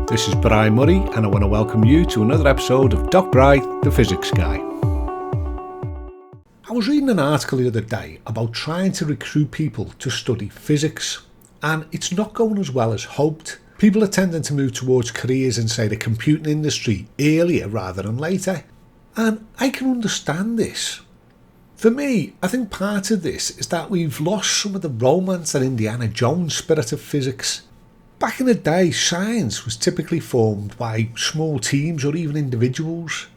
This is Bri Murray and I want to welcome you to another episode of Doc Bri, the Physics Guy. I was reading an article the other day about trying to recruit people to study physics, and it's not going as well as hoped. People are tending to move towards careers in, say, the computing industry earlier rather than later, and I can understand this. For me, I think part of this is that we've lost some of the romance and Indiana Jones spirit of physics. Back in the day, science was typically formed by small teams or even individuals.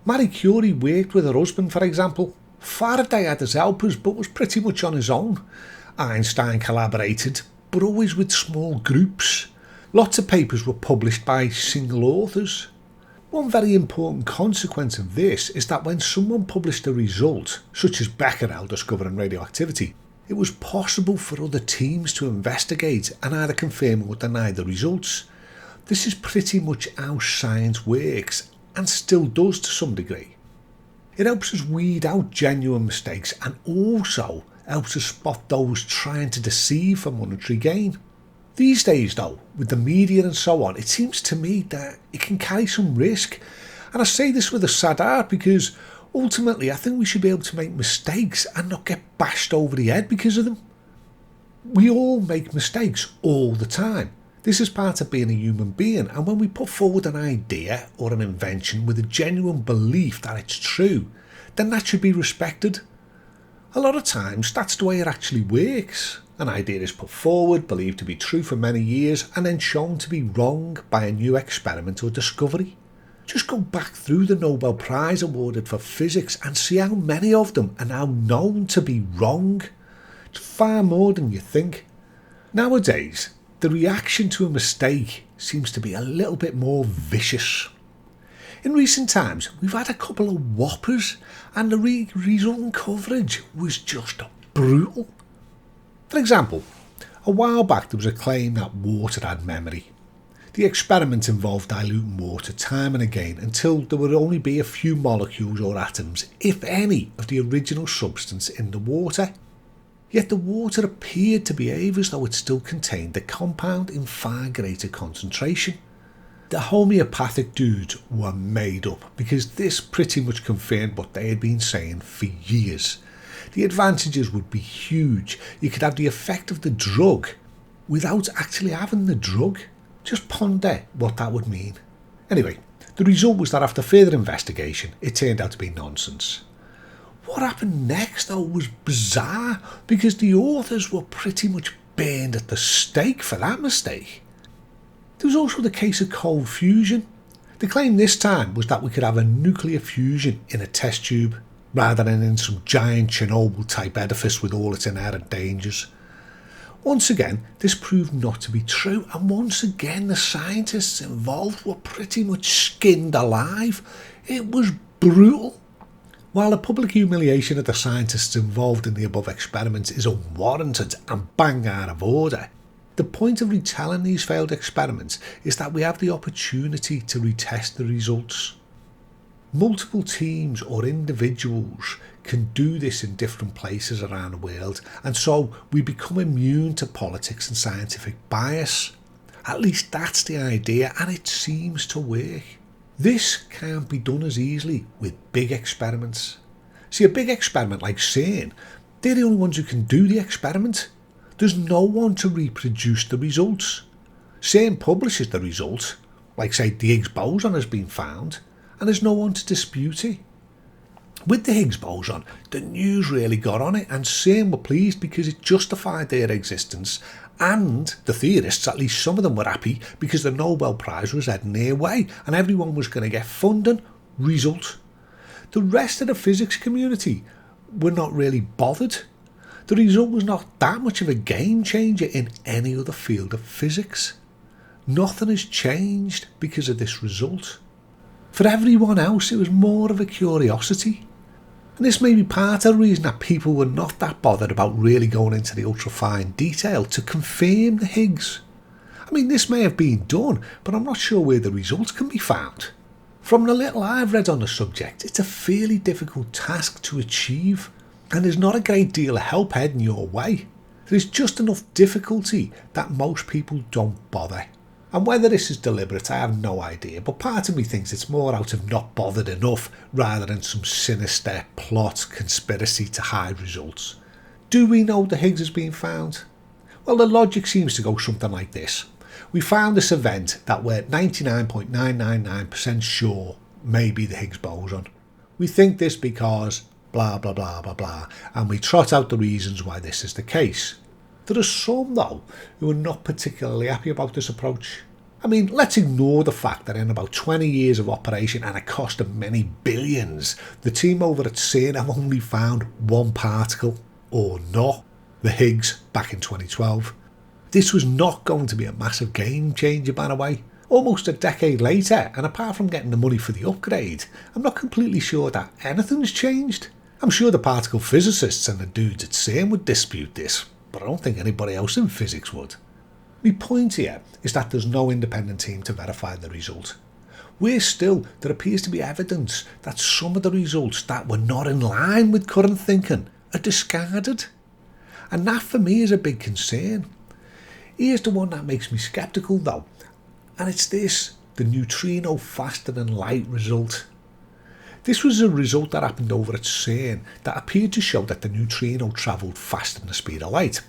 Marie Curie worked with her husband, for example. Faraday had his helpers but was pretty much on his own. Einstein collaborated, but always with small groups. Lots of papers were published by single authors. One very important consequence of this is that when someone published a result, such as Becquerel discovering radioactivity, it was possible for other teams to investigate and either confirm or deny the results. This is pretty much how science works, and still does to some degree. It helps us weed out genuine mistakes and also helps us spot those trying to deceive for monetary gain. These days though, with the media and so on, it seems to me that it can carry some risk. And I say this with a sad heart because ultimately I think we should be able to make mistakes and not get bashed over the head because of them. We all make mistakes all the time. This is part of being a human being, and when we put forward an idea or an invention with a genuine belief that it's true, then that should be respected. A lot of times that's the way it actually works. An idea is put forward, believed to be true for many years, and then shown to be wrong by a new experiment or discovery. Just go back through the Nobel Prize awarded for physics and see how many of them are now known to be wrong. It's far more than you think. Nowadays, the reaction to a mistake seems to be a little bit more vicious. In recent times, we've had a couple of whoppers, and the resultant coverage was just brutal. For example, a while back there was a claim that water had memory. The experiment involved diluting water time and again until there would only be a few molecules or atoms, if any, of the original substance in the water. Yet the water appeared to behave as though it still contained the compound in far greater concentration. The homeopathic dudes were made up because this pretty much confirmed what they had been saying for years. The advantages would be huge. You could have the effect of the drug without actually having the drug. Just ponder what that would mean. Anyway, the result was that after further investigation, it turned out to be nonsense. What happened next though was bizarre because the authors were pretty much burned at the stake for that mistake. There was also the case of cold fusion. The claim this time was that we could have a nuclear fusion in a test tube rather than in some giant Chernobyl type edifice with all its inherent dangers. Once again, this proved not to be true, and once again the scientists involved were pretty much skinned alive. It was brutal. While the public humiliation of the scientists involved in the above experiments is unwarranted and bang out of order, the point of retelling these failed experiments is that we have the opportunity to retest the results. Multiple teams or individuals can do this in different places around the world, and so we become immune to politics and scientific bias. At least that's the idea, and it seems to work. This can't be done as easily with big experiments. See, a big experiment like CERN, they're the only ones who can do the experiment. There's no one to reproduce the results. CERN publishes the results, like say the Higgs boson has been found, and there's no one to dispute it. With the Higgs boson, the news really got on it, and CERN were pleased because it justified their existence, and the theorists, at least some of them, were happy because the Nobel Prize was heading their way and everyone was going to get funding. Result. The rest of the physics community were not really bothered. The result was not that much of a game changer in any other field of physics. Nothing has changed because of this result. For everyone else, it was more of a curiosity. And this may be part of the reason that people were not that bothered about really going into the ultra-fine detail to confirm the Higgs. I mean, this may have been done, but I'm not sure where the results can be found. From the little I've read on the subject, it's a fairly difficult task to achieve, and there's not a great deal of help heading your way. There's just enough difficulty that most people don't bother. And whether this is deliberate, I have no idea, but part of me thinks it's more out of not bothered enough rather than some sinister plot conspiracy to hide results. Do we know the Higgs has been found? Well, the logic seems to go something like this. We found this event that we're 99.999% sure may be the Higgs boson. We think this because blah blah blah blah blah, and we trot out the reasons why this is the case. There are some, though, who are not particularly happy about this approach. I mean, let's ignore the fact that in about 20 years of operation and a cost of many billions, the team over at CERN have only found one particle, or not, the Higgs, back in 2012. This was not going to be a massive game changer, by the way. Almost a decade later, and apart from getting the money for the upgrade, I'm not completely sure that anything's changed. I'm sure the particle physicists and the dudes at CERN would dispute this, but I don't think anybody else in physics would. My point here is that there's no independent team to verify the result. Worse still, there appears to be evidence that some of the results that were not in line with current thinking are discarded. And that for me is a big concern. Here's the one that makes me sceptical though, and it's this, the neutrino faster than light result. This was a result that happened over at CERN that appeared to show that the neutrino travelled faster than the speed of light.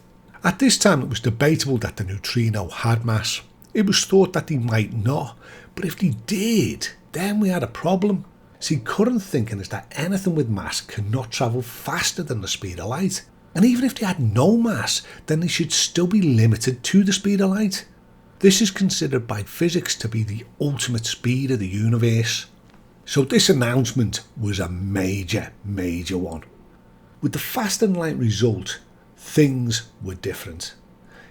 At this time it was debatable that the neutrino had mass. It was thought that they might not, but if they did, then we had a problem. See, current thinking is that anything with mass cannot travel faster than the speed of light. And even if they had no mass, then they should still be limited to the speed of light. This is considered by physics to be the ultimate speed of the universe. So this announcement was a major one. With the faster than light result, things were different.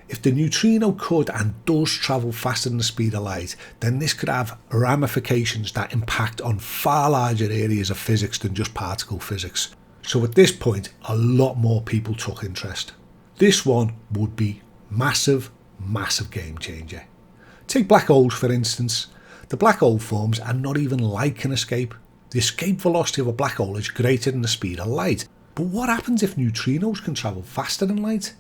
If the neutrino could and does travel faster than the speed of light, then this could have ramifications that impact on far larger areas of physics than just particle physics. So at this point, a lot more people took interest. This one would be massive game changer. Take black holes for instance. The black hole forms are not even like an escape. The escape velocity of a black hole is greater than the speed of light. But what happens if neutrinos can travel faster than light?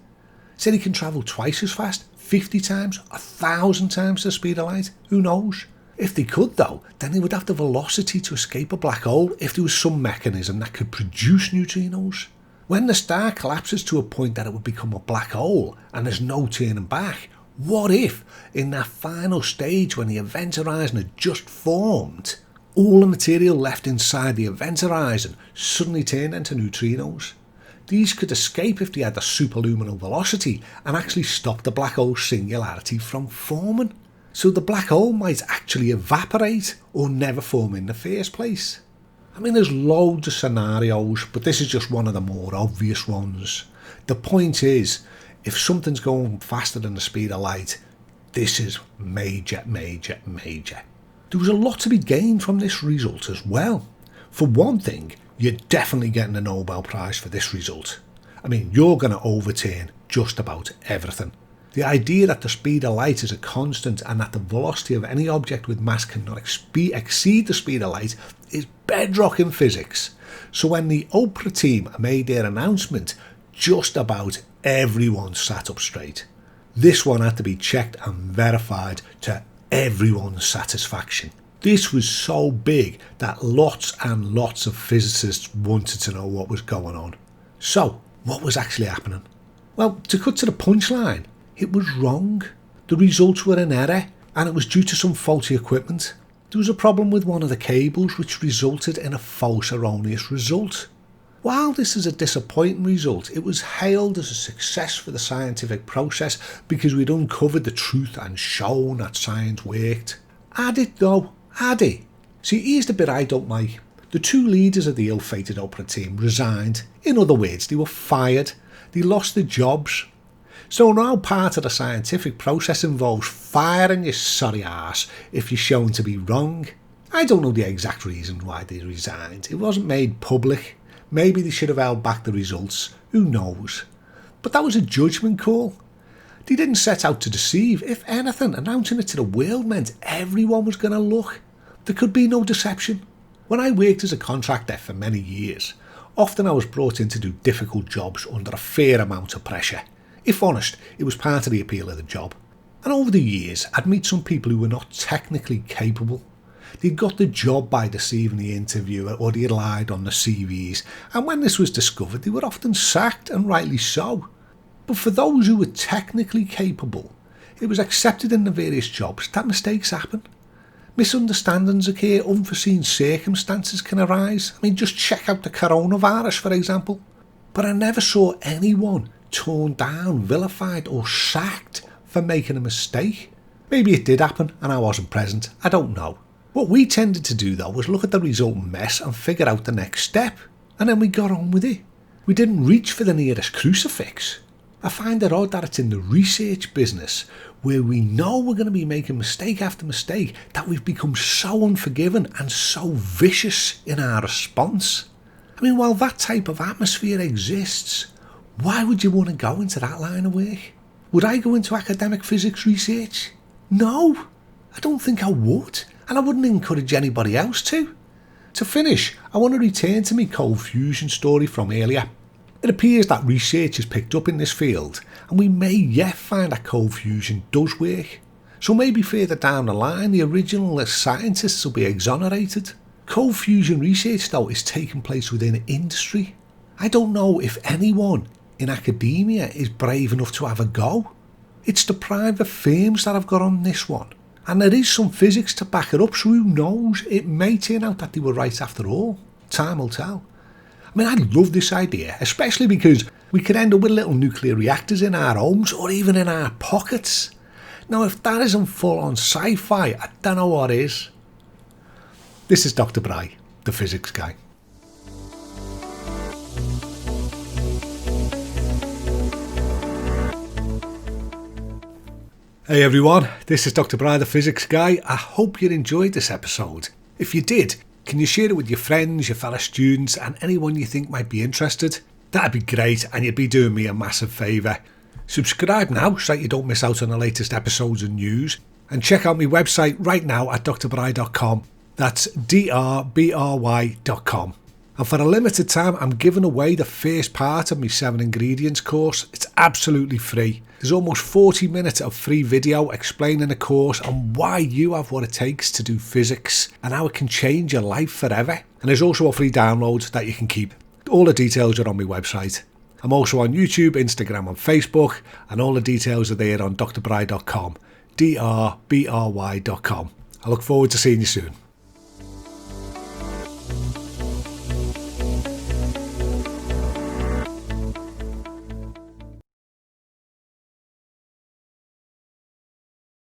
Say they can travel twice as fast, 50 times, 1,000 times the speed of light? Who knows? If they could though, then they would have the velocity to escape a black hole if there was some mechanism that could produce neutrinos. When the star collapses to a point that it would become a black hole and there's no turning back, what if, in that final stage when the event horizon had just formed, all the material left inside the event horizon suddenly turned into neutrinos? These could escape if they had the superluminal velocity and actually stop the black hole singularity from forming. So the black hole might actually evaporate or never form in the first place. I mean, there's loads of scenarios, but this is just one of the more obvious ones. The point is, if something's going faster than the speed of light, this is major. There was a lot to be gained from this result as well. For one thing, you're definitely getting a Nobel Prize for this result. I mean, you're going to overturn just about everything. The idea that the speed of light is a constant and that the velocity of any object with mass cannot exceed the speed of light is bedrock in physics. So when the Oprah team made their announcement, just about everyone sat up straight. This one had to be checked and verified to everyone's satisfaction. This was so big that lots and lots of physicists wanted to know what was going on. So, what was actually happening? Well, to cut to the punchline, it was wrong. The results were in error, and it was due to some faulty equipment. There was a problem with one of the cables which resulted in a false erroneous result. While this is a disappointing result, it was hailed as a success for the scientific process because we'd uncovered the truth and shown that science worked. Had it though? Had it? See, here's the bit I don't like. The two leaders of the ill-fated Oprah team resigned. In other words, they were fired. They lost their jobs. So now part of the scientific process involves firing your sorry ass if you're shown to be wrong. I don't know the exact reason why they resigned. It wasn't made public. Maybe they should have held back the results. Who knows? But that was a judgment call. They didn't set out to deceive. If anything, announcing it to the world meant everyone was going to look. There could be no deception. When I worked as a contractor for many years, often I was brought in to do difficult jobs under a fair amount of pressure. If honest, it was part of the appeal of the job. And over the years, I'd meet some people who were not technically capable. They'd got the job by deceiving the interviewer, or they'd lied on the CVs, and when this was discovered, they were often sacked, and rightly so. But for those who were technically capable, it was accepted in the various jobs that mistakes happen. Misunderstandings occur, unforeseen circumstances can arise. I mean, just check out the coronavirus, for example. But I never saw anyone torn down, vilified or sacked for making a mistake. Maybe it did happen and I wasn't present, I don't know. What we tended to do though was look at the resultant mess and figure out the next step, and then we got on with it. We didn't reach for the nearest crucifix. I find it odd that it's in the research business, where we know we're going to be making mistake after mistake, that we've become so unforgiving and so vicious in our response. I mean, while that type of atmosphere exists, why would you want to go into that line of work? Would I go into academic physics research? No, I don't think I would, and I wouldn't encourage anybody else to. To finish, I want to return to my cold fusion story from earlier. It appears that research has picked up in this field, and we may yet find that cold fusion does work. So maybe further down the line, the original scientists will be exonerated. Cold fusion research, though, is taking place within industry. I don't know if anyone in academia is brave enough to have a go. It's the private firms that have got on this one. And there is some physics to back it up, so who knows, it may turn out that they were right after all. Time will tell. I mean, I love this idea, especially because we could end up with little nuclear reactors in our homes or even in our pockets. Now, if that isn't full-on sci-fi, I don't know what is. This is Dr. Bry, the physics guy. Hey everyone, this is Dr. Bry, the physics guy. I hope you enjoyed this episode. If you did, can you share it with your friends, your fellow students, and anyone you think might be interested? That'd be great, and you'd be doing me a massive favour. Subscribe now so that you don't miss out on the latest episodes and news. And check out my website right now at drbry.com. That's drbry.com. And for a limited time, I'm giving away the first part of my 7 ingredients course. It's absolutely free. There's almost 40 minutes of free video explaining the course and why you have what it takes to do physics and how it can change your life forever. And there's also a free download that you can keep. All the details are on my website. I'm also on YouTube, Instagram and Facebook, and all the details are there on drbry.com, drbry.com. I look forward to seeing you soon.